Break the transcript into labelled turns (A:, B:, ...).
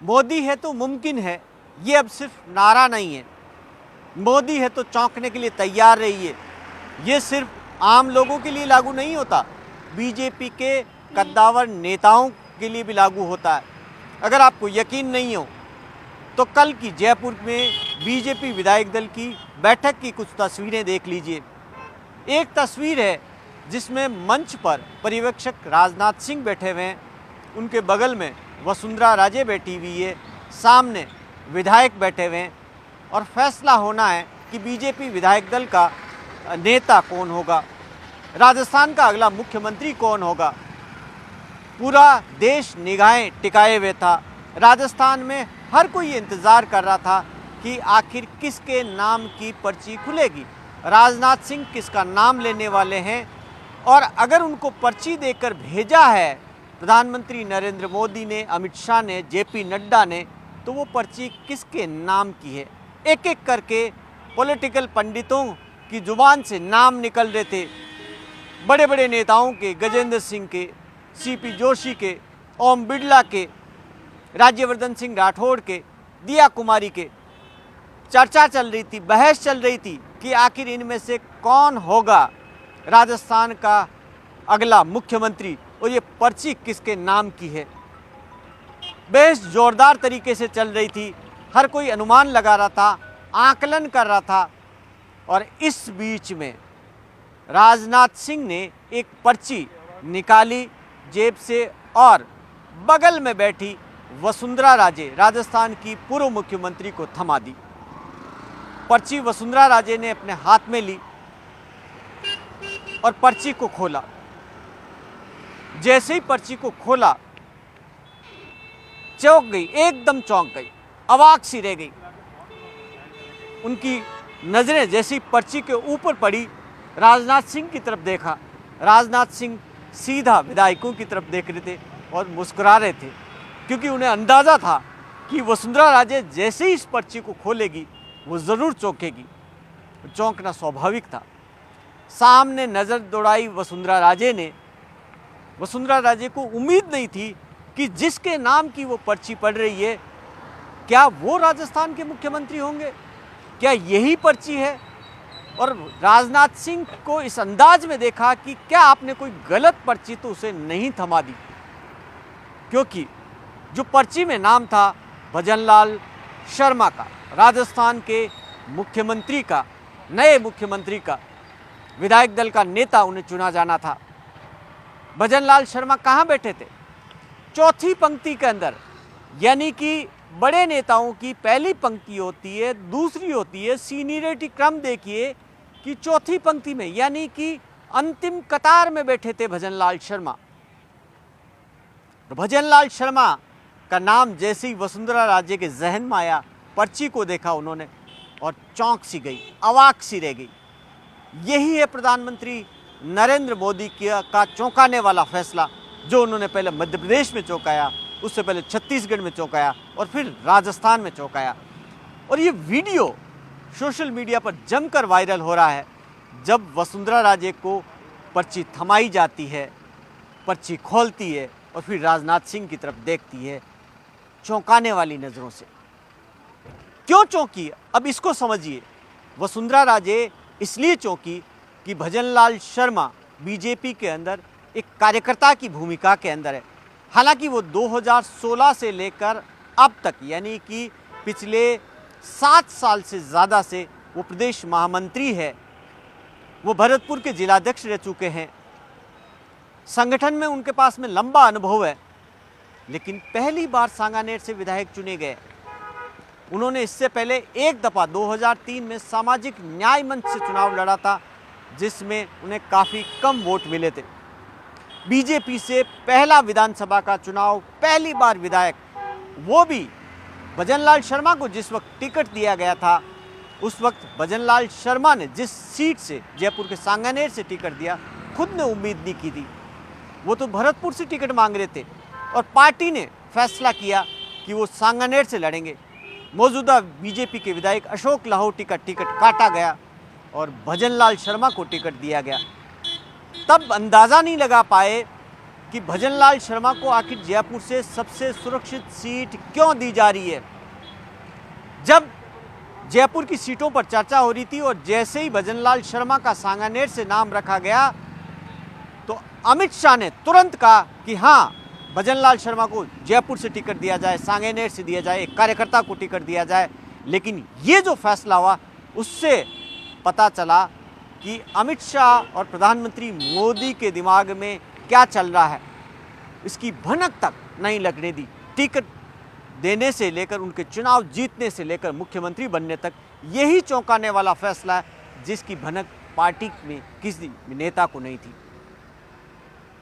A: मोदी है तो मुमकिन है, ये अब सिर्फ नारा नहीं है। मोदी है तो चौंकने के लिए तैयार रहिए, ये सिर्फ आम लोगों के लिए लागू नहीं होता, बीजेपी के कद्दावर नेताओं के लिए भी लागू होता है। अगर आपको यकीन नहीं हो तो कल की जयपुर में बीजेपी विधायक दल की बैठक की कुछ तस्वीरें देख लीजिए। एक तस्वीर है जिसमें मंच पर पर्यवेक्षक राजनाथ सिंह बैठे हुए हैं, उनके बगल में वसुंधरा राजे बैठी हुई है, सामने विधायक बैठे हुए हैं और फैसला होना है कि बीजेपी विधायक दल का नेता कौन होगा, राजस्थान का अगला मुख्यमंत्री कौन होगा। पूरा देश निगाहें टिकाए हुए था। राजस्थान में हर कोई इंतज़ार कर रहा था कि आखिर किसके नाम की पर्ची खुलेगी, राजनाथ सिंह किसका नाम लेने वाले हैं, और अगर उनको पर्ची देकर भेजा है प्रधानमंत्री नरेंद्र मोदी ने, अमित शाह ने, जेपी नड्डा ने, तो वो पर्ची किसके नाम की है। एक एक करके पॉलिटिकल पंडितों की जुबान से नाम निकल रहे थे, बड़े बड़े नेताओं के, गजेंद्र सिंह के, सीपी जोशी के, ओम बिड़ला के, राज्यवर्धन सिंह राठौड़ के, दिया कुमारी के। चर्चा चल रही थी, बहस चल रही थी कि आखिर इनमें से कौन होगा राजस्थान का अगला मुख्यमंत्री और ये पर्ची किसके नाम की है। बहस जोरदार तरीके से चल रही थी, हर कोई अनुमान लगा रहा था, आकलन कर रहा था, और इस बीच में राजनाथ सिंह ने एक पर्ची निकाली जेब से और बगल में बैठी वसुंधरा राजे, राजस्थान की पूर्व मुख्यमंत्री को थमा दी। पर्ची वसुंधरा राजे ने अपने हाथ में ली और पर्ची को खोला। जैसे ही पर्ची को खोला चौंक गई, एकदम चौंक गई, अवाक सी रह गई। उनकी नजरें जैसी पर्ची के ऊपर पड़ी, राजनाथ सिंह की तरफ देखा। राजनाथ सिंह सीधा विधायकों की तरफ देख रहे थे और मुस्कुरा रहे थे, क्योंकि उन्हें अंदाजा था कि वसुंधरा राजे जैसे ही इस पर्ची को खोलेगी वो ज़रूर चौंकेगी। चौंकना स्वाभाविक था। सामने नज़र दौड़ाई वसुंधरा राजे ने। वसुंधरा राजे को उम्मीद नहीं थी कि जिसके नाम की वो पर्ची पड़ रही है, क्या वो राजस्थान के मुख्यमंत्री होंगे, क्या यही पर्ची है। और राजनाथ सिंह को इस अंदाज में देखा कि क्या आपने कोई गलत पर्ची तो उसे नहीं थमा दी, क्योंकि जो पर्ची में नाम था भजनलाल शर्मा का, राजस्थान के मुख्यमंत्री का, नए मुख्यमंत्री का, विधायक दल का नेता उन्हें चुना जाना था। भजनलाल शर्मा कहाँ बैठे थे? चौथी पंक्ति के अंदर, यानी कि बड़े नेताओं की पहली पंक्ति होती है, दूसरी होती है, सीनियरिटी क्रम देखिए कि चौथी पंक्ति में, यानी कि अंतिम कतार में बैठे थे भजनलाल शर्मा। तो भजनलाल शर्मा का नाम जैसे ही वसुंधरा राजे के जहन में आया, पर्ची को देखा उन्होंने और चौंक सी गई, अवाक सी रह गई। यही है प्रधानमंत्री नरेंद्र मोदी का चौंकाने वाला फैसला, जो उन्होंने पहले मध्य प्रदेश में चौंकाया, उससे पहले छत्तीसगढ़ में चौंकाया और फिर राजस्थान में चौंकाया। और ये वीडियो सोशल मीडिया पर जमकर वायरल हो रहा है, जब वसुंधरा राजे को पर्ची थमाई जाती है, पर्ची खोलती है और फिर राजनाथ सिंह की तरफ देखती है चौंकाने वाली नज़रों से। क्यों चौंकी, अब इसको समझिए। वसुंधरा राजे इसलिए चौंकी कि भजनलाल शर्मा बीजेपी के अंदर एक कार्यकर्ता की भूमिका के अंदर है। हालांकि वो 2016 से लेकर अब तक, यानी कि पिछले 7 साल से ज़्यादा से वो प्रदेश महामंत्री है, वो भरतपुर के जिलाध्यक्ष रह चुके हैं, संगठन में उनके पास में लंबा अनुभव है, लेकिन पहली बार सांगानेर से विधायक चुने गए। उन्होंने इससे पहले एक दफ़ा 2003 में सामाजिक न्याय मंच से चुनाव लड़ा था, जिसमें उन्हें काफ़ी कम वोट मिले थे। बीजेपी से पहला विधानसभा का चुनाव, पहली बार विधायक, वो भी भजनलाल शर्मा को जिस वक्त टिकट दिया गया था, उस वक्त भजनलाल शर्मा ने जिस सीट से, जयपुर के सांगानेर से टिकट दिया, खुद ने उम्मीद नहीं की थी। वो तो भरतपुर से टिकट मांग रहे थे और पार्टी ने फैसला किया कि वो सांगानेर से लड़ेंगे। मौजूदा बीजेपी के विधायक अशोक लाहौटी का टिकट काटा गया और भजनलाल शर्मा को टिकट दिया गया। तब अंदाज़ा नहीं लगा पाए कि भजनलाल शर्मा को आखिर जयपुर से सबसे सुरक्षित सीट क्यों दी जा रही है। जब जयपुर की सीटों पर चर्चा हो रही थी और जैसे ही भजनलाल शर्मा का सांगानेर से नाम रखा गया तो अमित शाह ने तुरंत कहा कि हाँ, भजनलाल शर्मा को जयपुर से टिकट दिया जाए, सांगानेर से दिया जाए, एक कार्यकर्ता को टिकट दिया जाए। लेकिन ये जो फैसला हुआ उससे पता चला कि अमित शाह और प्रधानमंत्री मोदी के दिमाग में क्या चल रहा है, इसकी भनक तक नहीं लगने दी। टिकट देने से लेकर उनके चुनाव जीतने से लेकर मुख्यमंत्री बनने तक यही चौंकाने वाला फैसला है जिसकी भनक पार्टी में किसी नेता को नहीं थी।